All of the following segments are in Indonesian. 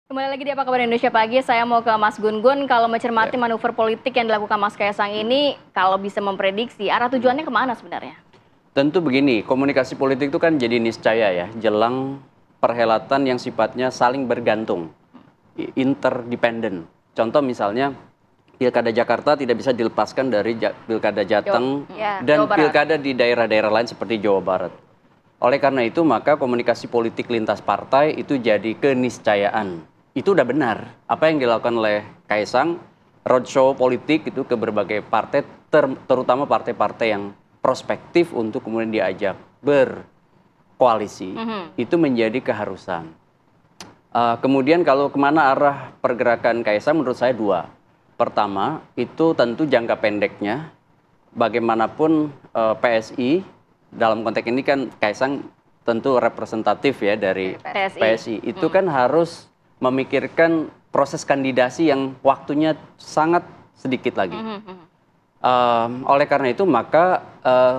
Kembali lagi di Apa Kabar Indonesia Pagi, saya mau ke Mas Gun-Gun. Kalau mencermati Ya, manuver politik yang dilakukan Mas Kaisang ini, kalau bisa memprediksi, arah tujuannya kemana sebenarnya? tentu begini, komunikasi politik itu kan jadi niscaya ya, jelang perhelatan yang sifatnya saling bergantung, interdependen. Contoh misalnya, Pilkada Jakarta tidak bisa dilepaskan dari Pilkada Jateng Jawa dan Barat. Pilkada di daerah-daerah lain seperti Jawa Barat. Oleh karena itu, maka komunikasi politik lintas partai itu jadi keniscayaan. Itu udah benar. Apa yang dilakukan oleh Kaisang, roadshow politik itu ke berbagai partai, terutama partai-partai yang prospektif untuk kemudian diajak berkoalisi, itu menjadi keharusan. Kemudian kalau kemana arah pergerakan Kaisang menurut saya dua. Pertama, itu tentu jangka pendeknya, bagaimanapun PSI, dalam konteks ini kan Kaisang tentu representatif ya dari PSI. Itu kan harus memikirkan proses kandidasi yang waktunya sangat sedikit lagi. Oleh karena itu maka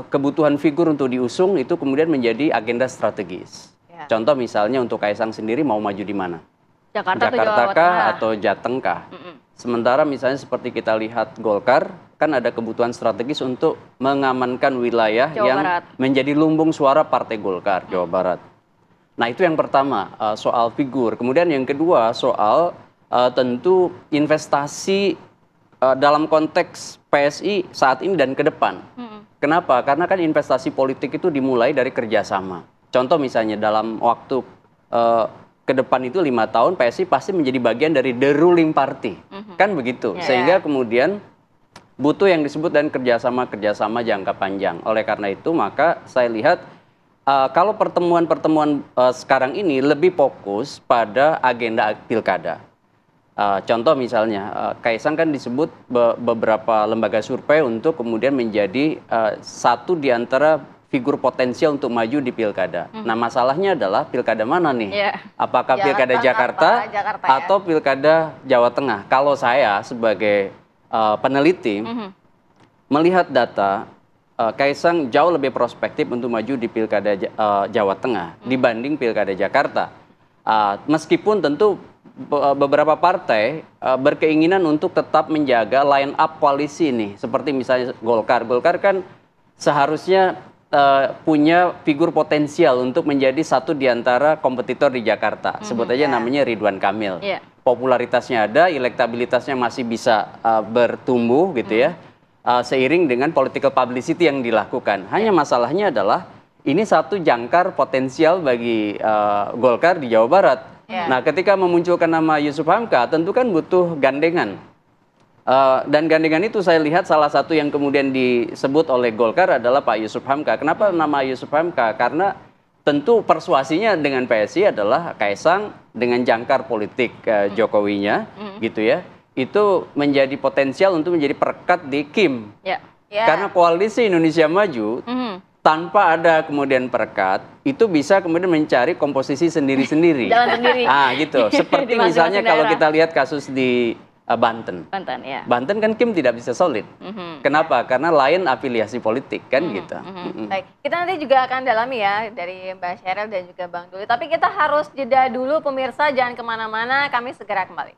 kebutuhan figur untuk diusung itu kemudian menjadi agenda strategis. Contoh misalnya untuk Kaisang sendiri mau maju di mana? Jakarta atau Jawa Jakarta kah Tengah? atau Jateng kah? Sementara misalnya seperti kita lihat Golkar, kan ada kebutuhan strategis untuk mengamankan wilayah Jawa yang Barat. menjadi lumbung suara Partai Golkar, Jawa Barat. Nah itu yang pertama, soal figur. Kemudian yang kedua soal tentu investasi dalam konteks PSI saat ini dan ke depan. Kenapa? Karena kan investasi politik itu dimulai dari kerjasama. Contoh misalnya dalam waktu ke depan itu 5 tahun PSI pasti menjadi bagian dari the ruling party, kan begitu. Sehingga kemudian butuh yang disebut dan kerjasama jangka panjang. Oleh karena itu maka saya lihat kalau pertemuan-pertemuan sekarang ini lebih fokus pada agenda pilkada. Contoh misalnya, Kaisang kan disebut beberapa lembaga survei untuk kemudian menjadi satu di antara figur potensial untuk maju di pilkada. Nah masalahnya adalah pilkada mana nih? Apakah pilkada Jakarta atau pilkada Jawa Tengah? Kalau saya sebagai peneliti melihat data, Kaisang jauh lebih prospektif untuk maju di pilkada Jawa Tengah dibanding pilkada Jakarta. Meskipun tentu beberapa partai berkeinginan untuk tetap menjaga line up koalisi ini, seperti misalnya Golkar. Golkar kan seharusnya punya figur potensial untuk menjadi satu di antara kompetitor di Jakarta. Sebut aja namanya Ridwan Kamil. Popularitasnya ada, elektabilitasnya masih bisa bertumbuh gitu ya, seiring dengan political publicity yang dilakukan. Hanya masalahnya adalah ini satu jangkar potensial bagi Golkar di Jawa Barat. Nah, ketika memunculkan nama Yusuf Hamka, tentu kan butuh gandengan. Dan gandengan itu saya lihat salah satu yang kemudian disebut oleh Golkar adalah Pak Yusuf Hamka. Kenapa nama Yusuf Hamka? Karena tentu persuasinya dengan PSI adalah Kaisang dengan jangkar politik Jokowinya, gitu ya. Itu menjadi potensial untuk menjadi perekat di Kim. Karena koalisi Indonesia Maju tanpa ada kemudian perekat, itu bisa kemudian mencari komposisi sendiri-sendiri. Jalan sendiri. Gitu. Seperti misalnya kalau kita lihat kasus di Banten. Banten kan Kim tidak bisa solid. Kenapa? Karena lain afiliasi politik kan gitu. Baik, kita nanti juga akan dalami ya dari Mbak Sheryl dan juga Bang Duli. Tapi kita harus jeda dulu pemirsa, jangan kemana-mana, kami segera kembali.